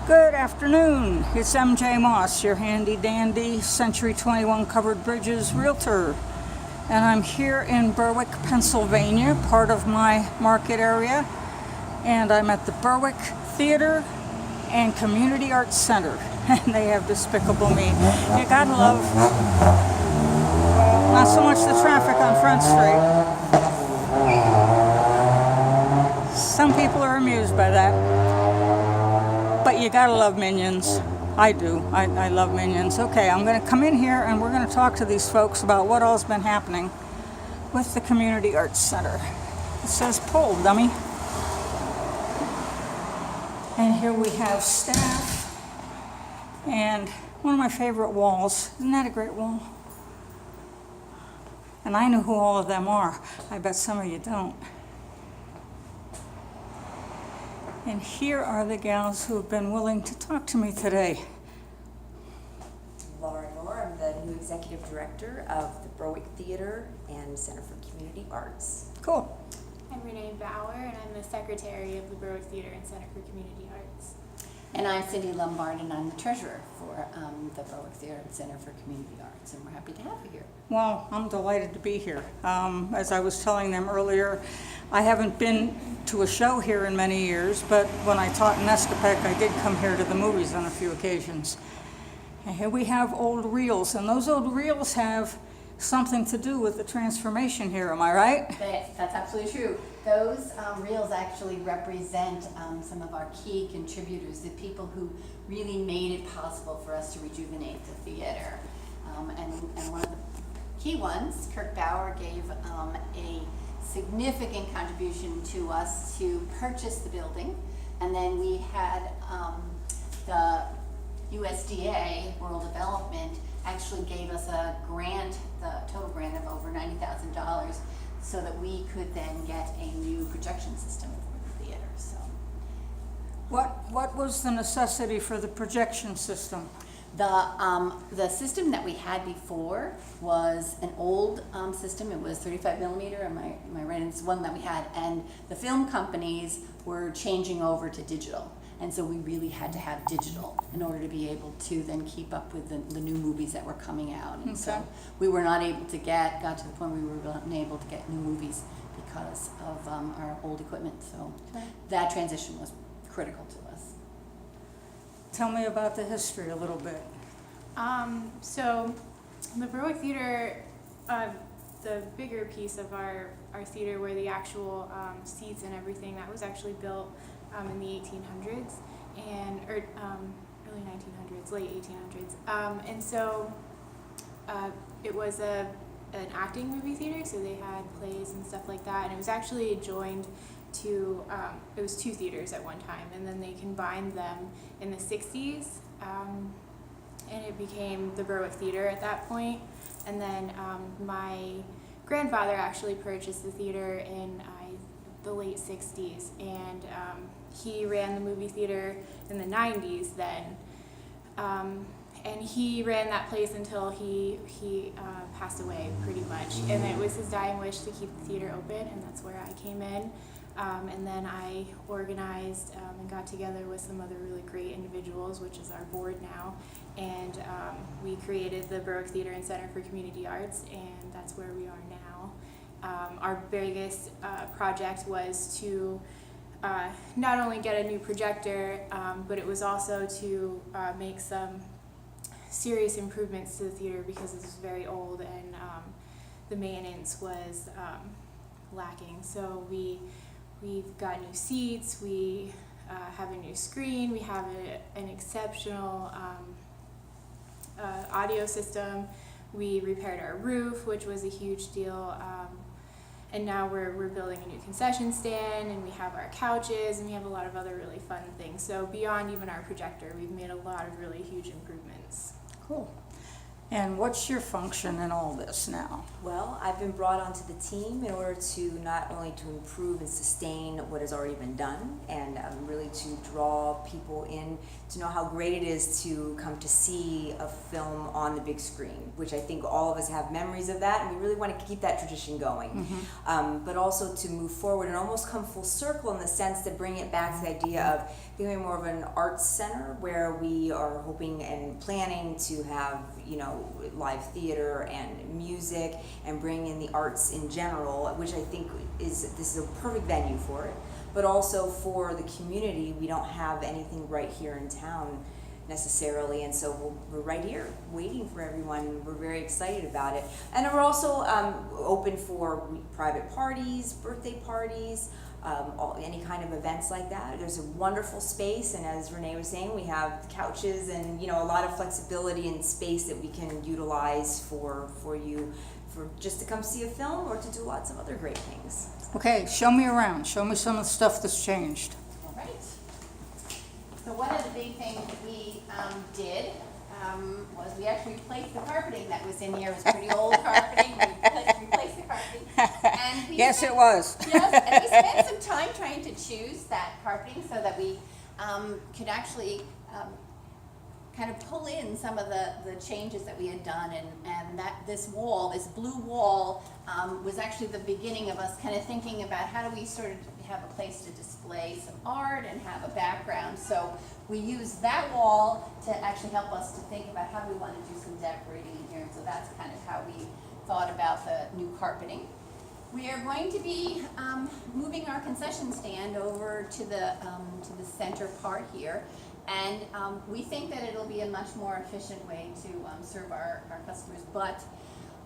Good afternoon. It's MJ Moss, your handy dandy Century 21 Covered Bridges realtor. And I'm here in Berwick, Pennsylvania, part of my market area. And I'm at the Berwick Theater and Community Arts Center. And they have Despicable Me. You gotta love, not so much the traffic on Front Street. Some people are amused by that. But you gotta love Minions. I do. I love Minions. Okay, I'm gonna come in here and we're gonna talk to these folks about what all's been happening with the Community Arts Center. It says pull, dummy. And here we have staff and one of my favorite walls. Isn't that a great wall? And I know who all of them are. I bet some of you don't. And here are the gals who have been willing to talk to me today. Laura Moore, I'm the new executive director of the Berwick Theater and Center for Community Arts. Cool. I'm Renee Bauer, and I'm the secretary of the Berwick Theater and Center for Community Arts. And I'm Cindy Lombard, and I'm the treasurer for the Berwick Theater and Center for Community Arts, and we're happy to have you here. Well, I'm delighted to be here. As I was telling them earlier, I haven't been to a show here in many years, but when I taught in Escapec, I did come here to the movies on a few occasions. And here we have old reels, and those old reels have something to do with the transformation here, am I right? That's absolutely true. Those reels actually represent some of our key contributors, the people who really made it possible for us to rejuvenate the theater. And one of the key ones, Kirk Bauer, gave a significant contribution to us to purchase the building. And then we had the USDA, Rural Development, actually gave us a grant, the total grant of over $90,000, so that we could then get a new projection system for the theater. So, What was the necessity for the projection system? the system that we had before was an old system. It was 35 millimeter. Am I right? It's one that we had, and the film companies were changing over to digital. And so we really had to have digital in order to be able to then keep up with the new movies that were coming out. And so we were not able to got to the point where we were unable to get new movies because of our old equipment. So that transition was critical to us. Tell me about the history a little bit. So the Berwick Theater, the bigger piece of our theater were the actual seats and everything. That was actually built in the 1800s or early 1900s, late 1800s. And so it was an acting movie theater, so they had plays and stuff like that. And it was actually joined to, it was two theaters at one time, and then they combined them in the 60s, and it became the Berwick Theater at that point. And then my grandfather actually purchased the theater in the late 60s, and he ran the movie theater in the 90s then, and he ran that place until he passed away pretty much. And it was his dying wish to keep the theater open, and that's where I came in. And then I organized and got together with some other really great individuals, which is our board now, and we created the Berwick Theater and Center for Community Arts, and that's where we are now. Our biggest project was to not only get a new projector, but it was also to make some serious improvements to the theater because it was very old and the maintenance was lacking. So we've got new seats, we have a new screen, we have an exceptional audio system. We repaired our roof, which was a huge deal. And now we're building a new concession stand, and we have our couches, and we have a lot of other really fun things. So beyond even our projector, we've made a lot of really huge improvements. Cool. And what's your function in all this now? Well, I've been brought onto the team in order to not only to improve and sustain what has already been done, and really to draw people in to know how great it is to come to see a film on the big screen, which I think all of us have memories of that, and we really want to keep that tradition going. Mm-hmm. But also to move forward and almost come full circle in the sense to bring it back to the idea of becoming more of an arts center where we are hoping and planning to have, you know, live theater and music and bring in the arts in general, which I think this is a perfect venue for it. But also for the community, we don't have anything right here in town necessarily, and so we're right here waiting for everyone. We're very excited about it, and we're also open for private parties, birthday parties, any kind of events like that. There's a wonderful space, and as Renee was saying, we have couches and, you know, a lot of flexibility and space that we can utilize for you, for just to come see a film or to do lots of other great things. Okay, show me around. Show me some of the stuff that's changed. All right. So one of the big things we did was we actually replaced the carpeting that was in here. It was pretty old carpeting. We replaced the carpeting. And we Yes, it was. Yes, and we spent some time trying to choose that carpeting so that we could actually kind of pull in some of the changes that we had done, and that this wall, this blue wall, was actually the beginning of us kind of thinking about how do we sort of have a place to display some art and have a background. So we used that wall to actually help us to think about how do we want to do some decorating in here, and so that's kind of how we thought about the new carpeting. We are going to be moving our concession stand over to the center part here, and we think that it'll be a much more efficient way to serve our customers. But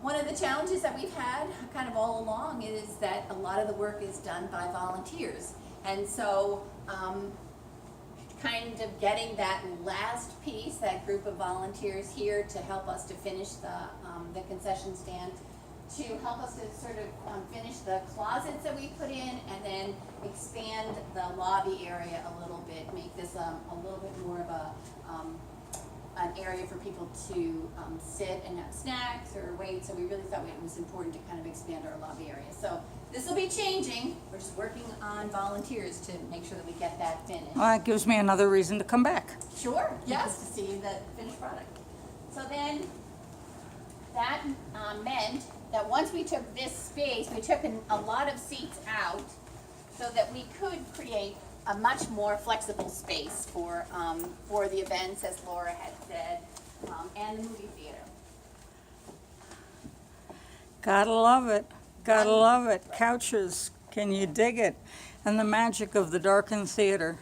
one of the challenges that we've had kind of all along is that a lot of the work is done by volunteers, and so kind of getting that last piece, that group of volunteers here to help us to finish the concession stand, to help us to sort of finish the closets that we put in, and then expand the lobby area a little bit, make this a little bit more of an area for people to sit and have snacks or wait. So we really thought it was important to kind of expand our lobby area. So this will be changing. We're just working on volunteers to make sure that we get that finished. Well, that gives me another reason to come back. Sure, yes, to see the finished product. So then that meant that once we took this space, we took a lot of seats out so that we could create a much more flexible space for the events, as Laura had said, and the movie theater. Gotta love it. Gotta love it. Couches. Can you dig it? And the magic of the darkened theater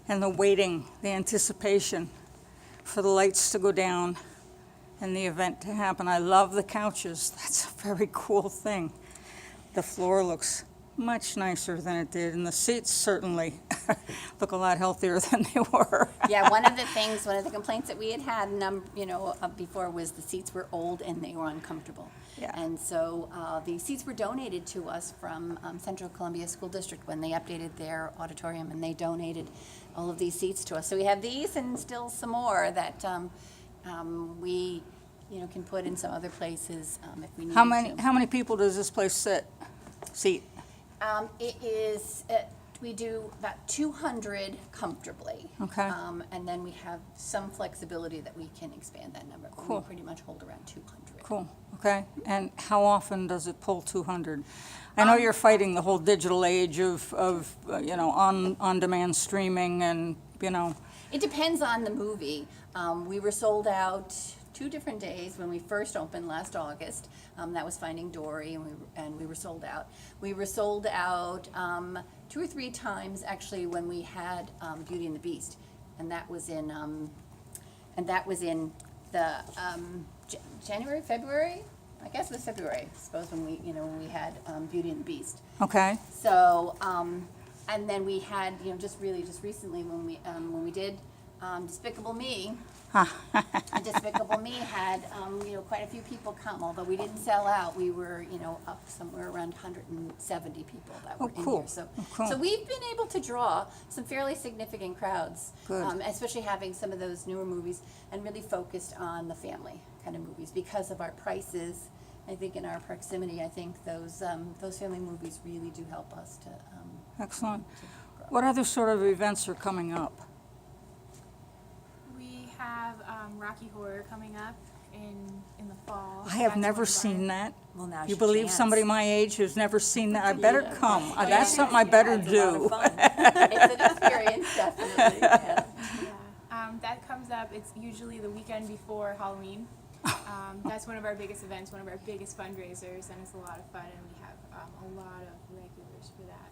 and the waiting, the anticipation for the lights to go down and the event to happen. I love the couches. That's a very cool thing. The floor looks much nicer than it did, and the seats certainly look a lot healthier than they were. Yeah, one of the complaints that we had before was the seats were old and they were uncomfortable. Yeah. And so the seats were donated to us from Central Columbia School District when they updated their auditorium, and they donated all of these seats to us. So we have these and still some more that we can put in some other places if we need to. How many people does this place seat? It is, we do about 200 comfortably. Okay. And then we have some flexibility that we can expand that number. But Cool. we pretty much hold around 200. Cool. Okay. And how often does it pull 200? I know you're fighting the whole digital age of on-demand streaming and. It depends on the movie. We were sold out 2 different days when we first opened last August. That was Finding Dory, and we were sold out. We were sold out 2 or 3 times actually when we had Beauty and the Beast, and that was in the January, February. I guess it was February, I suppose, when we had Beauty and the Beast. Okay. So, and then we had, just recently when we did Despicable Me. Despicable Me had, quite a few people come, although we didn't sell out. We were, up somewhere around 170 people that were in cool. here. So, Oh, cool. so we've been able to draw some fairly significant crowds, Good. especially having some of those newer movies and really focused on the family kind of movies because of our prices. I think in our proximity, I think those family movies really do help us to. Excellent. to grow. What other sort of events are coming up? We have Rocky Horror coming up in the fall. I have That's never one of seen our- that. Well, now's You your believe chance. somebody my age who's never seen that? I better Yeah. come. Oh, That's yeah. something I better It's a lot of do. fun. It's an experience, definitely. Yeah. Yeah, that comes up. It's usually the weekend before Halloween. That's one of our biggest events, one of our biggest fundraisers, and it's a lot of fun. And we have a lot of regulars for that.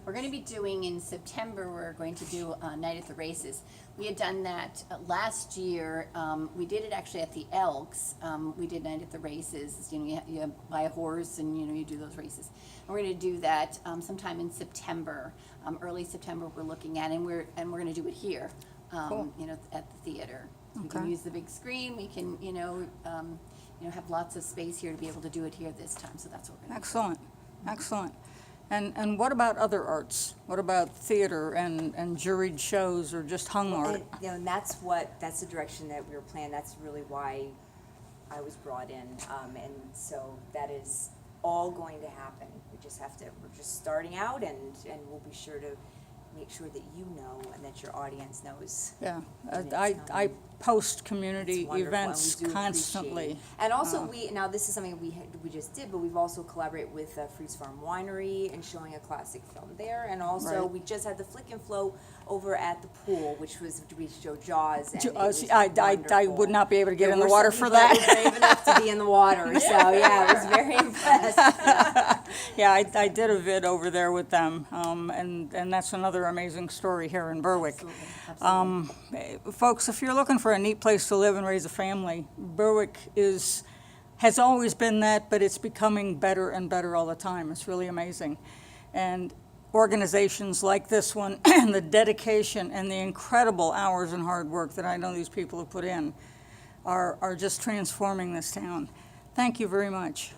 We're going to be doing in September, we're going to do Night at the Races. We had done that last year. We did it actually at the Elks. We did Night at the Races. You know, you buy a horse and, you know, you do those races. And we're going to do that sometime in September, early September we're looking at, and we're going to do it here, Cool. you know, at the theater. We can Okay. use the big screen. We can, you know, have lots of space here to be able to do it here this time. So that's what we're going to do. Excellent, excellent. And what about other arts? What about theater and juried shows or just hung art? And, you know, and that's the direction that we were planning. That's really why I was brought in. And so that is all going to happen. We're just starting out, and we'll be sure to make sure that you know and that your audience knows. Yeah, And it's, I post community It's wonderful, and events we do constantly. appreciate it. And also, now this is something we just did, but we've also collaborated with Freeze Farm Winery and showing a classic film there. And also, Right. we just had the Flick and Flow over at the pool, which we showed Jaws. And it Jaws, was I wonderful. would not be able to get There in the were water some for people that. who were brave enough to be in the water, so yeah, I was very impressed. Yeah, I did a vid over there with them, and that's another amazing story here in Berwick. Absolutely. Folks, if you're looking for a neat place to live and raise a family, Berwick has always been that, but it's becoming better and better all the time. It's really amazing. And organizations like this one, and the dedication and the incredible hours and hard work that I know these people have put in are just transforming this town. Thank you very much.